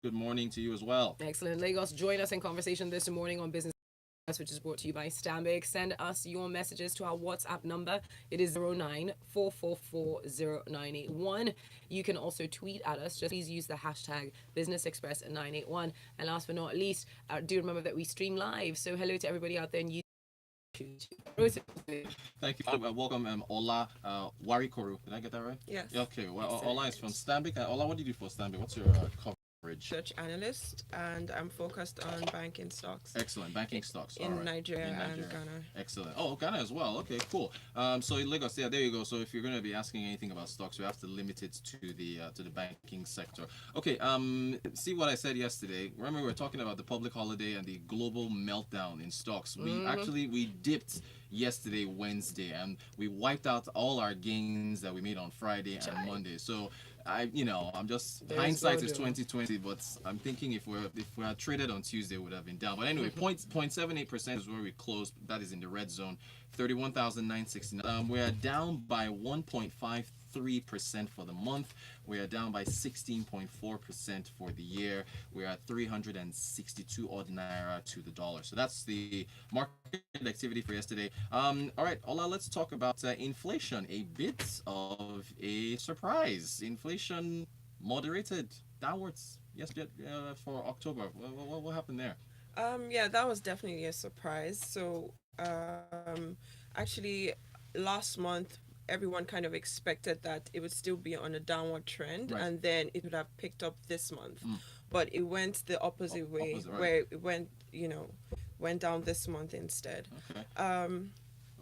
Good morning to you as well. Excellent. Lagos, join us in conversation this morning on business, which is brought to you by Stanbic. Send us your messages to our WhatsApp number. It is 0944400981. You can also tweet at us. Just please use the hashtag BusinessExpress981. And last but not least, do remember that we stream live. So hello to everybody out there in YouTube. Thank you. Welcome, Ola Warikoru. Did I get that right? Yes. Okay. Well, Ola is from Stanbic. Ola, what do you do for Stanbic? What's your coverage? Research analyst, and I'm focused on banking stocks. Excellent. Banking stocks. In Nigeria and Ghana. Excellent. Oh, Ghana as well. Okay, cool. So in Lagos, yeah, there you go. So if you're going to be asking anything about stocks, you have to limit it to the banking sector. Okay. See what I said yesterday. Remember, we were talking about the public holiday and the global meltdown in stocks. We dipped yesterday, Wednesday, and we wiped out all our gains that we made on Friday and Monday. So I'm just hindsight is 2020, but I'm thinking if we had traded on Tuesday, we would have been down. But anyway, 0.78% is where we closed. That is in the red zone. 31,969. We are down by 1.53% for the month. We are down by 16.4% for the year. We are at 362 odd naira to the dollar. So that's the market activity for yesterday. All right, Ola, let's talk about inflation. A bit of a surprise. Inflation moderated downwards yesterday for October. What happened there? Yeah, that was definitely a surprise. So actually last month everyone kind of expected that it would still be on a downward trend, right, and then it would have picked up this month. But it went the opposite way, right, where it went down this month instead. Okay.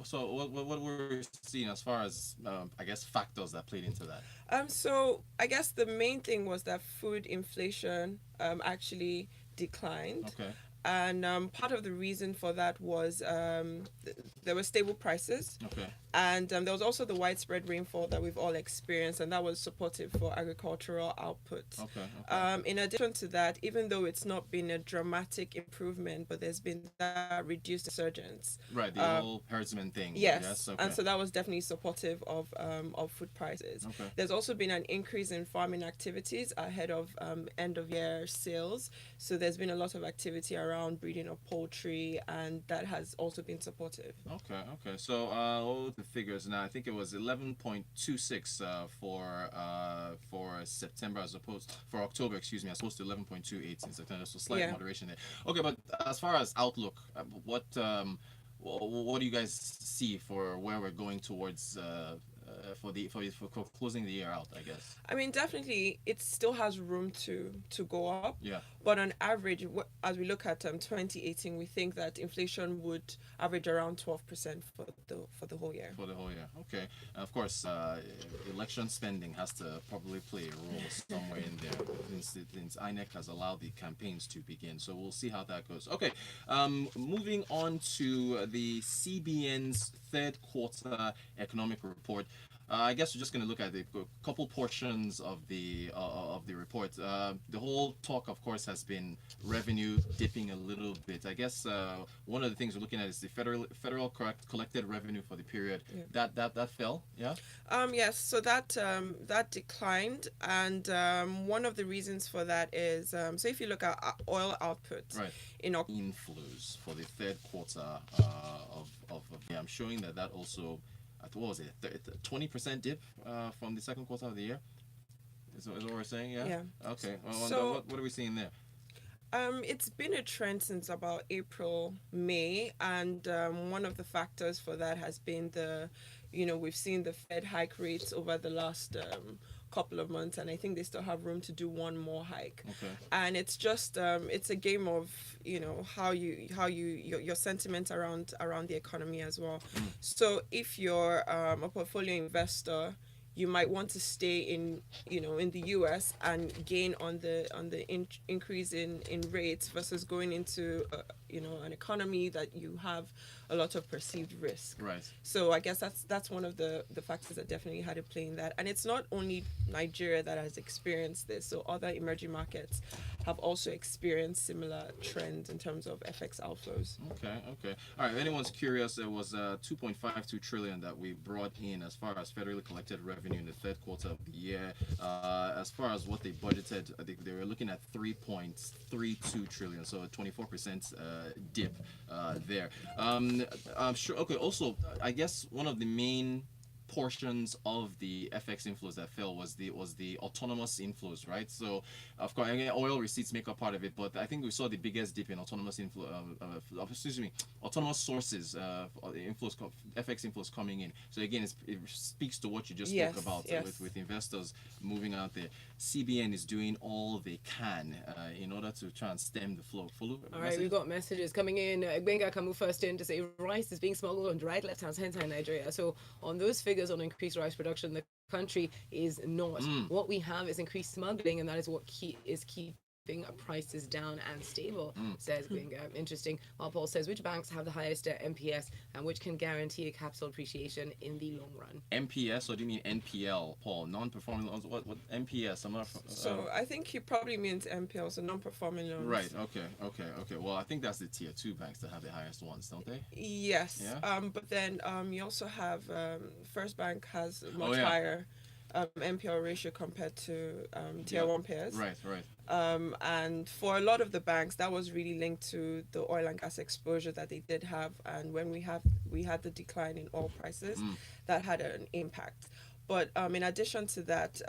So what were we seeing as far as I guess factors that played into that? So I guess the main thing was that food inflation actually declined. Okay. And part of the reason for that was there were stable prices. Okay. And there was also the widespread rainfall that we've all experienced, and that was supportive for agricultural output. Okay. In addition to that, even though it's not been a dramatic improvement, but there's been that reduced insurgence. Right, the whole herdsman thing. Yes, okay. And so that was definitely supportive of food prices. Okay. There's also been an increase in farming activities ahead of end of year sales. So there's been a lot of activity around breeding of poultry, and that has also been supportive. Okay. So what were the figures now? I think it was 11.26 for September for October, excuse me, as opposed to 11.28 in September. So slight moderation there. Okay, but as far as outlook, what do you guys see for where we're going towards for closing the year out, I guess? I mean, definitely it still has room to go up. Yeah. But on average, as we look at 2018, we think that inflation would average around 12% for the whole year. For the whole year, okay. And of course, election spending has to probably play a role somewhere in there, since INEC has allowed the campaigns to begin. So we'll see how that goes. Okay, moving on to the CBN's third quarter economic report. I guess we're just going to look at a couple portions of the report. The whole talk, of course, has been revenue dipping a little bit. I guess one of the things we're looking at is the federal collected revenue for the period. Yeah. That fell. Yeah. Yes. So that declined, and one of the reasons for that is so if you look at oil output, right, in inflows for the third quarter I'm showing that also. What was it? 20% dip from the second quarter of the year. Is what we're saying? Yeah. Yeah. Okay. Well, so what are we seeing there? It's been a trend since about April, May, and one of the factors for that has been we've seen the Fed hike rates over the last couple of months, and I think they still have room to do one more hike. Okay. And it's just it's a game of how your sentiment around the economy as well. So if you're a portfolio investor, you might want to stay in the US and gain on the increase in rates versus going into an economy that you have a lot of perceived risk. Right. So I guess that's one of the factors that definitely had a play in that. And it's not only Nigeria that has experienced this. So other emerging markets have also experienced similar trends in terms of FX outflows. Okay. All right. If anyone's curious, it was 2.52 trillion that we brought in as far as federally collected revenue revenue in the third quarter of the year. As far as what they budgeted, I think they were looking at 3.32 trillion, so a 24% dip there. I'm sure. Okay. Also, I guess one of the main portions of the FX inflows that fell was the autonomous inflows, right? So, of course, again, oil receipts make up part of it, but I think we saw the biggest dip in autonomous autonomous sources, inflows, FX inflows coming in. So again, it speaks to what you just spoke about with investors moving out there. CBN is doing all they can in order to try and stem the flow. Folu, all right, we've got messages coming in. Gbenga Kamu first in to say rice is being smuggled on right, left hand, center in Nigeria. So on those figures on increased rice production, the country is not. What we have is increased smuggling, and that is what is keeping prices down and stable, says Gbenga. Interesting. While Paul says, which banks have the highest MPS and which can guarantee a capital appreciation in the long run? MPS, or do you mean NPL, Paul? Non-performing loans? What MPS? I'm not. So I think he probably means NPL, so non-performing loans. Right. Okay. Well, I think that's the tier 2 banks that have the highest ones, don't they? Yes. Yeah? But then you also have First Bank has much higher NPL ratio compared to tier 1 peers. Right. And for a lot of the banks, that was really linked to the oil and gas exposure that they did have. And when we had the decline in oil prices, that had an impact. But in addition to that,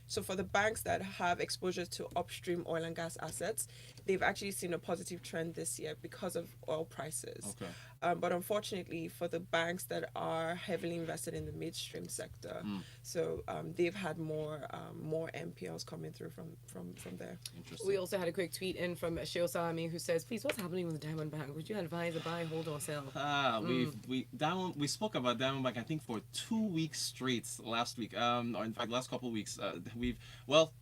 so for the banks that have exposure to upstream oil and gas assets, they've actually seen a positive trend this year because of oil prices. Okay. But unfortunately, for the banks that are heavily invested in the midstream sector, so they've had more NPLs coming through from there. Interesting. We also had a quick tweet in from Sheo Salami who says, please, what's happening with the Diamond Bank? Would you advise a buy, hold, or sell? We spoke about Diamond Bank, I think, for 2 weeks straight last week, or in fact last couple of weeks.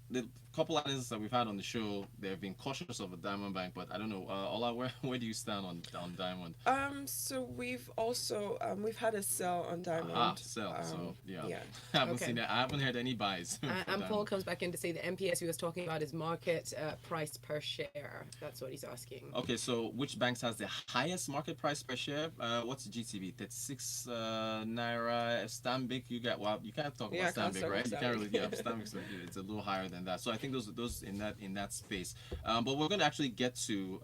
The couple analysts that we've had on the show, they've been cautious of a Diamond Bank, but I don't know. Ola, where do you stand on Diamond? So we've also we've had a sell on Diamond. Sell. So yeah. I haven't heard any buys. And Paul comes back in to say the MPS he was talking about is market price per share. That's what he's asking. Okay, so which banks has the highest market price per share? What's the GTB? 36 naira. Stanbic, you can't talk about Stanbic, right? You can't really. Stanbic, it's a little higher than that. So I think those in that space. But we're going to actually get to.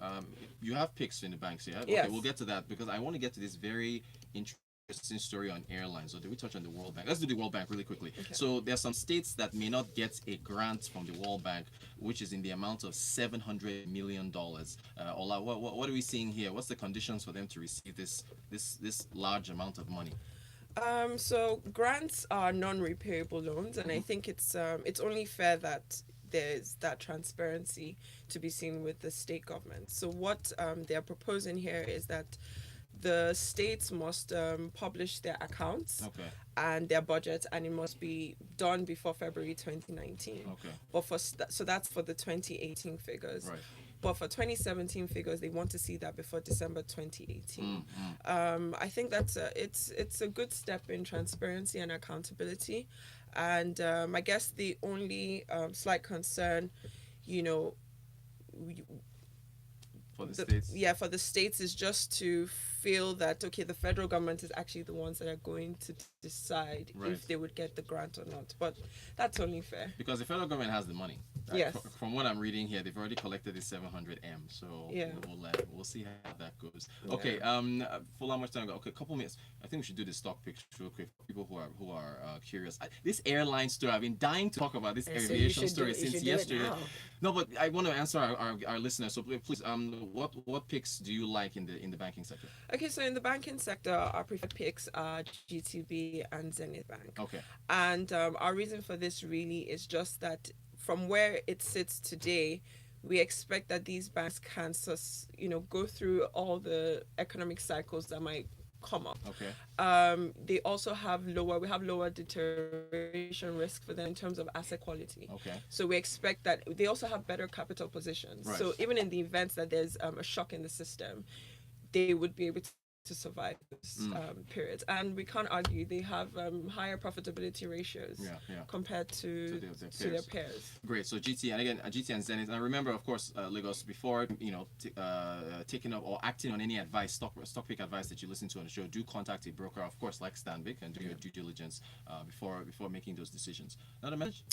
You have picks in the banks, yeah? Yes. Okay, we'll get to that because I want to get to this very interesting story on airlines. So did we touch on the World Bank? Let's do the World Bank really quickly. Okay. So there are some states that may not get a grant from the World Bank, which is in the amount of $700 million. Ola, what are we seeing here? What's the conditions for them to receive this large amount of money? So grants are non-repayable loans, and I think it's only fair that there's that transparency to be seen with the state government. So what they're proposing here is that the states must publish their accounts and their budgets, and it must be done before February 2019. Okay. But so that's for the 2018 figures. Right. But for 2017 figures, they want to see that before December 2018. I think it's a good step in transparency and accountability. And I guess the only slight concern, for the states? Yeah, for the states is just to feel that, okay, the federal government is actually the ones that are going to decide if they would get the grant or not. But that's only fair. Because the federal government has the money. Right? Yes. From what I'm reading here, they've already collected the 700M. So we'll see how that goes. Okay, for how much time ago? Okay, a couple minutes. I think we should do the stock picks real quick for people who are curious. This airline story, I've been dying to talk about this aviation story since yesterday. No, but I want to answer our listeners. So please, what picks do you like in the banking sector? Okay, so in the banking sector, our preferred picks are GTB and Zenith Bank. Okay. And our reason for this really is just that from where it sits today, we expect that these banks can go through all the economic cycles that might come up. Okay. They also have lower deterioration risk for them in terms of asset quality. Okay. So we expect that they also have better capital positions. Right. So even in the event that there's a shock in the system, they would be able to survive those periods. And we can't argue they have higher profitability ratios compared to their peers. Great. So GT, and again, GT and Zenith. And remember, of course, Lagos, before taking up or acting on any advice, stock pick advice that you listen to on the show, do contact a broker, of course, like Stanbic, and do your due diligence before making those decisions. Another message?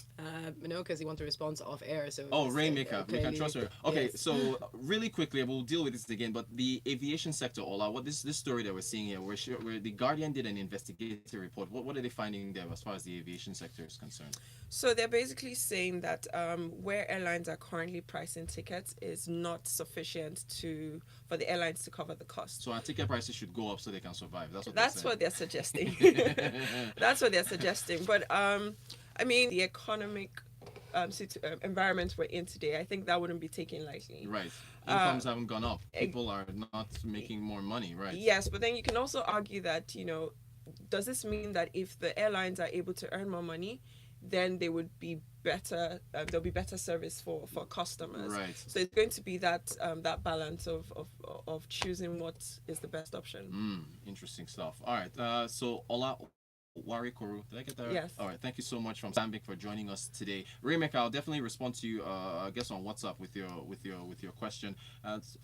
No, because you want the response off air. So Rainmaker, we can trust her. Okay, yes. so really quickly, we'll deal with this again. But the aviation sector, Ola, what this story that we're seeing here, where the Guardian did an investigative report. What are they finding there as far as the aviation sector is concerned? So they're basically saying that where airlines are currently pricing tickets is not sufficient for the airlines to cover the cost. So our ticket prices should go up so they can survive. That's what they're suggesting. That's what they're suggesting. But I mean, the economic environment we're in today, I think that wouldn't be taken lightly. Right. Incomes haven't gone up. People are not making more money, right? Yes, but then you can also argue that, does this mean that if the airlines are able to earn more money, then they would be better, there'll be better service for customers. Right. So it's going to be that balance of choosing what is the best option. Interesting stuff. All right. So Ola Warikoru, did I get that right? Yes. All right. Thank you so much from Stanbic for joining us today. Rainmaker, I'll definitely respond to you. I guess on WhatsApp with your question.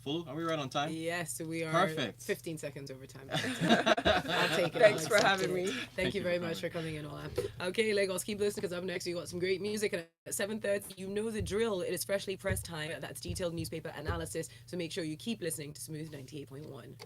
Folu, are we right on time? Yes, we are. Perfect. 15 seconds over time. I'll take it. Thanks for having me. Thank you very much for coming in, Ola. Okay, Lagos, keep listening because up next we got some great music. And at 7:30, you know the drill. It is freshly pressed time. That's detailed newspaper analysis. So make sure you keep listening to Smooth 98.1.